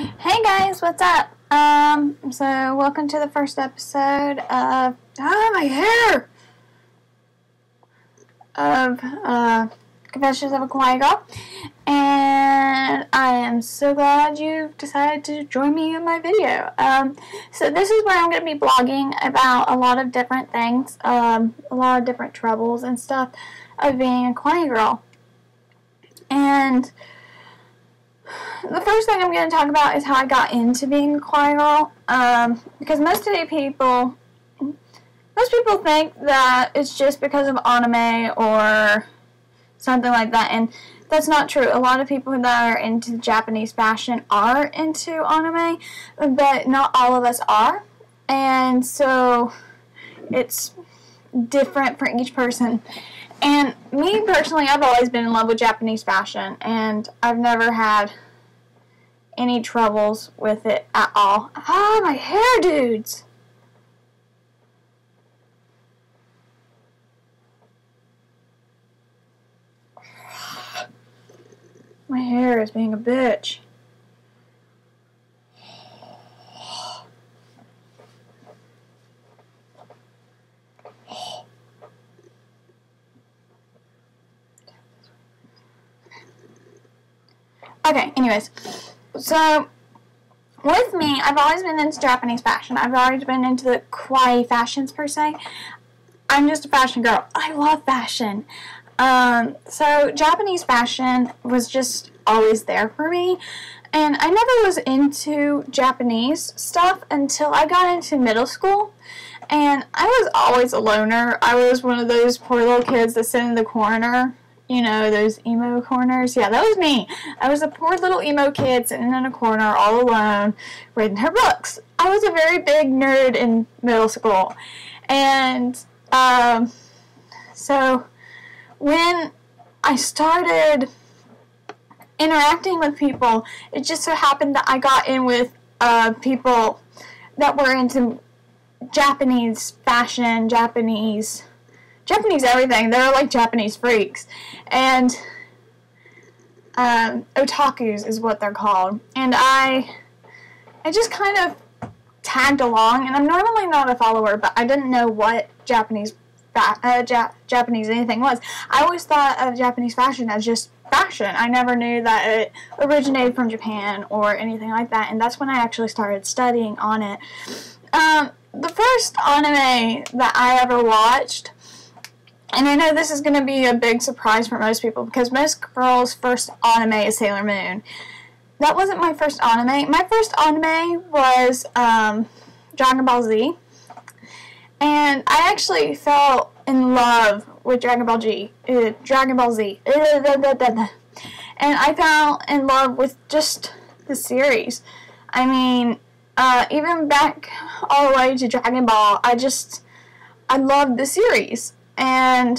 Hey guys, what's up? So welcome to the first episode of my hair of Confessions of a Kawaii Girl, and I am so glad you decided to join me in my video. So this is where I'm going to be blogging about a lot of different things, a lot of different troubles and stuff of being a Kawaii Girl. And the first thing I'm going to talk about is how I got into being a kawaii girl, because most people think that it's just because of anime or something like that, and that's not true. A lot of people that are into Japanese fashion are into anime, but not all of us are, and so it's different for each person. And me personally, I've always been in love with Japanese fashion, and I've never had any troubles with it at all. Ah, my hair, dudes! My hair is being a bitch. Okay, anyways. So, with me, I've always been into Japanese fashion. I've always been into the kawaii fashions, per se. I'm just a fashion girl. I love fashion. So, Japanese fashion was just always there for me. And I never was into Japanese stuff until I got into middle school. And I was always a loner. I was one of those poor little kids that sit in the corner. You know, those emo corners. Yeah, that was me. I was a poor little emo kid sitting in a corner all alone reading her books. I was a very big nerd in middle school. And so when I started interacting with people, it just so happened that I got in with people that were into Japanese fashion, Japanese everything. They're like Japanese freaks. And otakus is what they're called. And I just kind of tagged along, and I'm normally not a follower, but I didn't know what Japanese anything was. I always thought of Japanese fashion as just fashion. I never knew that it originated from Japan or anything like that, and that's when I actually started studying on it. The first anime that I ever watched, and I know this is going to be a big surprise for most people, because most girls' first anime is Sailor Moon. That wasn't my first anime. My first anime was Dragon Ball Z. And I actually fell in love with Dragon Ball Z. And I fell in love with just the series. I mean, even back all the way to Dragon Ball, I loved the series. And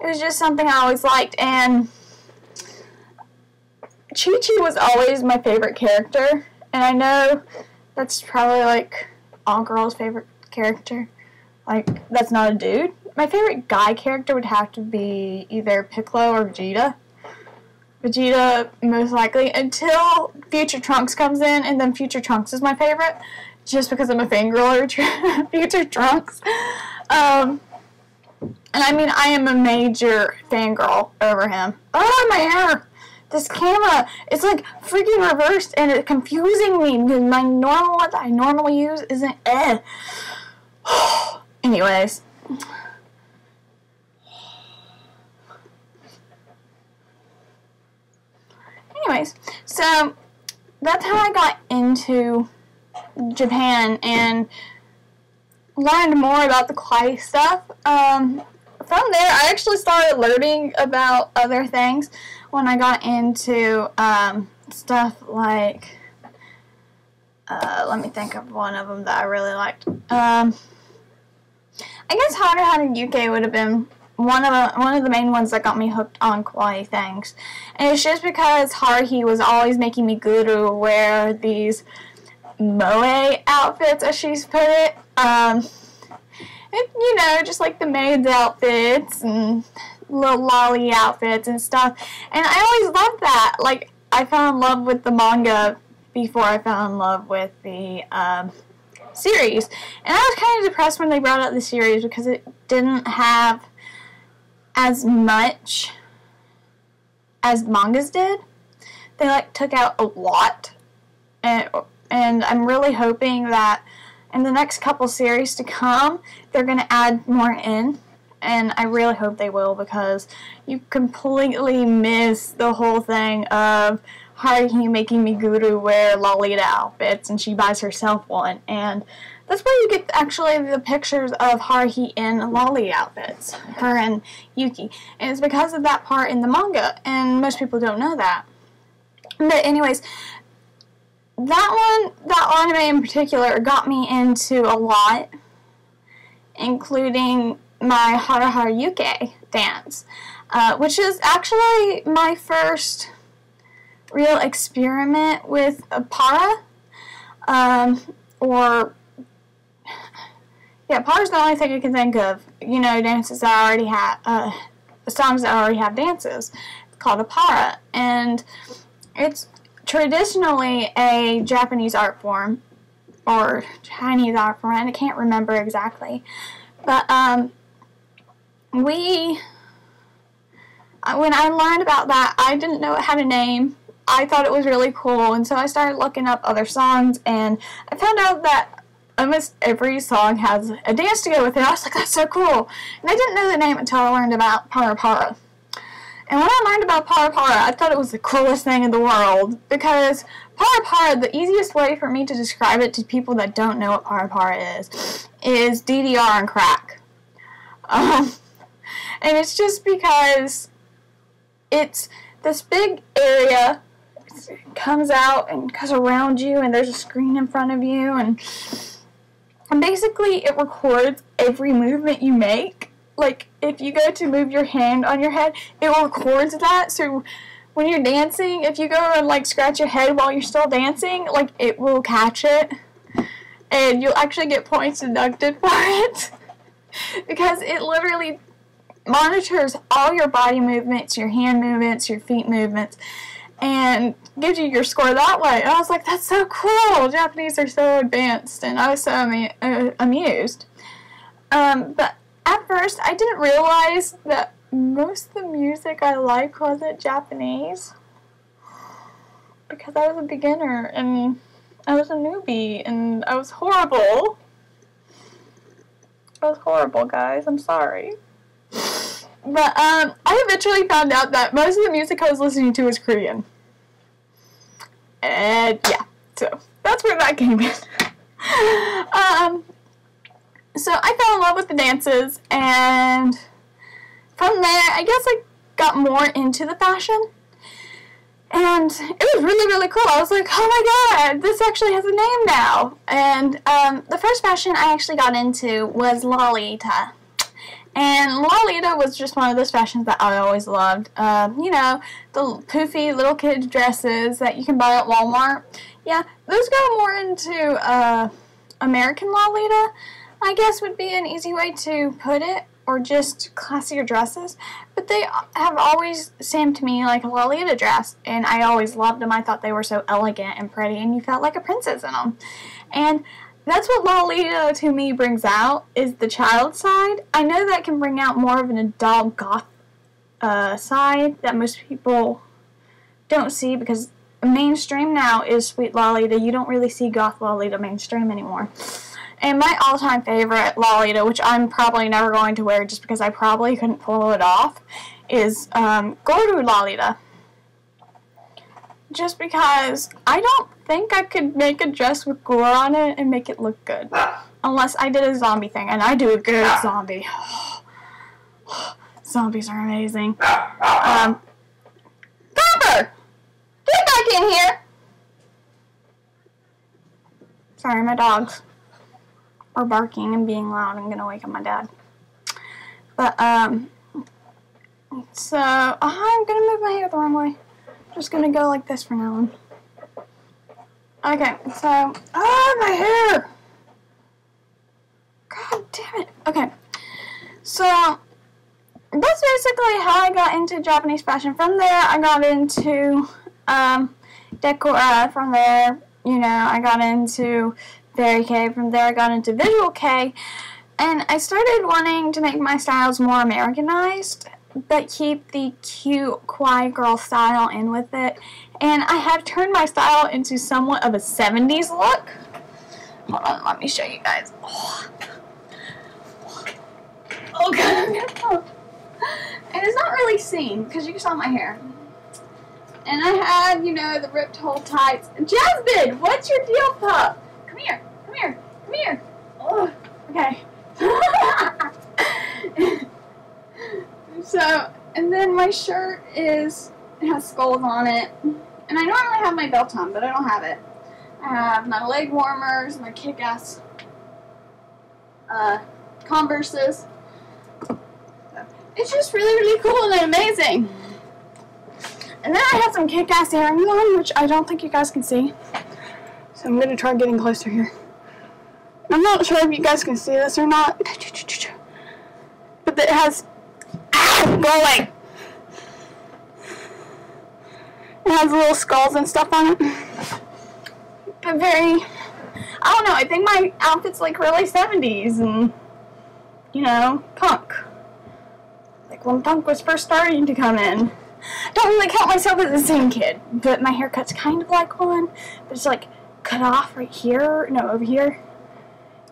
it was just something I always liked. And Chi-Chi was always my favorite character. And I know that's probably like all girls' favorite character. Like, that's not a dude. My favorite guy character would have to be either Piccolo or Vegeta. Vegeta, most likely, until Future Trunks comes in, and then Future Trunks is my favorite, just because I'm a fangirl over Future Trunks. And I mean, I am a major fangirl over him. Oh, my hair! This camera, it's like freaking reversed, and it's confusing me, because my normal one that I normally use isn't, Anyways. So that's how I got into Japan and learned more about the kawaii stuff. From there, I actually started learning about other things when I got into stuff like, let me think of one of them that I really liked. I guess Haru Yuke would have been one of the main ones that got me hooked on kawaii things. And it's just because Haruhi was always making me go to wear these moe outfits, as she's put it. You know, just like the maid's outfits and little lolly outfits and stuff. And I always loved that. Like, I fell in love with the manga before I fell in love with the series. And I was kind of depressed when they brought out the series because it didn't have as much as mangas did. They like took out a lot, and I'm really hoping that in the next couple series to come they're going to add more in, and I really hope they will, because you completely miss the whole thing of Haruhi making Meguru wear Lolita outfits, and she buys herself one, and that's where you get actually the pictures of Haruhi in Lolita outfits, her and Yuki, and it's because of that part in the manga, and most people don't know that. But anyways, that anime in particular got me into a lot, including my Hara Hara Yuke dance, which is actually my first real experiment with a para, para's the only thing I can think of, you know, dances that I already have, songs that already have dances. It's called a para, and it's traditionally a Japanese art form, or Chinese art form, and I can't remember exactly. But when I learned about that, I didn't know it had a name. I thought it was really cool, and so I started looking up other songs, and I found out that almost every song has a dance to go with it. I was like, that's so cool. And I didn't know the name until I learned about para para. And when I learned about para para, I thought it was the coolest thing in the world, because para para, the easiest way for me to describe it to people that don't know what para para is DDR and crack. And it's just because it's this big area, it comes out and goes around you, and there's a screen in front of you, and basically it records every movement you make. Like, if you go to move your hand on your head, it records that, so when you're dancing, if you go and, like, scratch your head while you're still dancing, like, it will catch it, and you'll actually get points deducted for it, because it literally monitors all your body movements, your hand movements, your feet movements, and gives you your score that way. And I was like, that's so cool! Japanese are so advanced, and I was so amused. But at first, I didn't realize that most of the music I like wasn't Japanese, because I was a beginner, and I was a newbie, and I was horrible. I was horrible, guys. I'm sorry. But I eventually found out that most of the music I was listening to was Korean. And yeah, so that's where that came in. So I fell in love with the dances, and from there, I guess I got more into the fashion. And it was really, really cool. I was like, oh my god, this actually has a name now. And the first fashion I actually got into was Lolita. And Lolita was just one of those fashions that I always loved. You know, the poofy little kid dresses that you can buy at Walmart. Yeah, those go more into American Lolita, I guess would be an easy way to put it, or just classier dresses. But they have always seemed to me like a Lolita dress, and I always loved them. I thought they were so elegant and pretty, and you felt like a princess in them. And that's what Lolita to me brings out, is the child side. I know that can bring out more of an adult goth side that most people don't see, because mainstream now is sweet Lolita. You don't really see goth Lolita mainstream anymore. And my all-time favorite Lolita, which I'm probably never going to wear just because I probably couldn't pull it off, is Goru Lolita. Just because I don't think I could make a dress with gore on it and make it look good. Unless I did a zombie thing, and I do a good zombie. Zombies are amazing. Copper! Get back in here! Sorry, my dogs are barking and being loud. I'm gonna wake up my dad. But, so, I'm gonna move my hair the wrong way. Just gonna go like this for now on. Okay, so, my hair! God damn it. Okay, so, that's basically how I got into Japanese fashion. From there, I got into, from there, you know, I got into Fairy K. From there, I got into Visual K. And I started wanting to make my styles more Americanized, but keep the cute kawaii girl style in with it. And I have turned my style into somewhat of a 70s look. Hold on, let me show you guys. Oh god. And it's not really seen because you saw my hair. And I had, you know, the ripped hole tights. Jasmine, what's your deal, pup? Come here, come here, come here. Oh, okay. So, and then my shirt it has skulls on it. And I normally have my belt on, but I don't have it. I have my leg warmers, my kick-ass Converses. So, it's just really, really cool and amazing. And then I have some kick-ass earrings on, which I don't think you guys can see. So I'm going to try getting closer here. I'm not sure if you guys can see this or not. But it has... Ow! Go away! It has little skulls and stuff on it. But very... I don't know, I think my outfit's like really 70s and, you know, punk. Like when punk was first starting to come in. Don't really count myself as a scene kid, but my haircut's kind of like one. But it's like cut off right here. No, over here.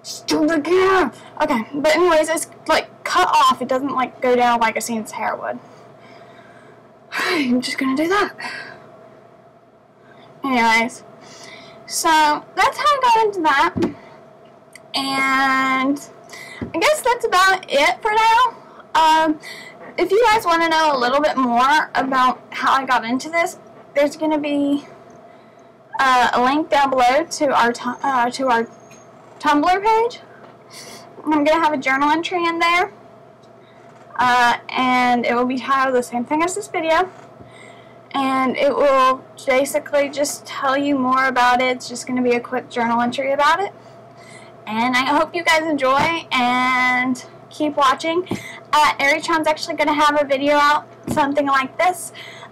Stupid girl. Okay, but anyways, it's like cut off. It doesn't like go down like a scene's hair would. I'm just gonna do that. Anyways, so that's how I got into that. And I guess that's about it for now. If you guys want to know a little bit more about how I got into this, there's going to be a link down below to our Tumblr page. I'm going to have a journal entry in there, and it will be titled the same thing as this video, and it will basically just tell you more about it. It's just going to be a quick journal entry about it, and I hope you guys enjoy and keep watching. Ari-chan's actually going to have a video out, something like this,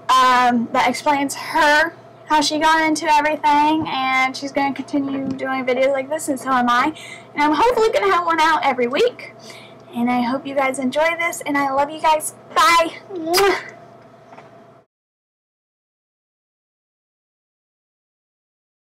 that explains how she got into everything, and she's going to continue doing videos like this, and so am I. And I'm hopefully going to have one out every week. And I hope you guys enjoy this, and I love you guys. Bye!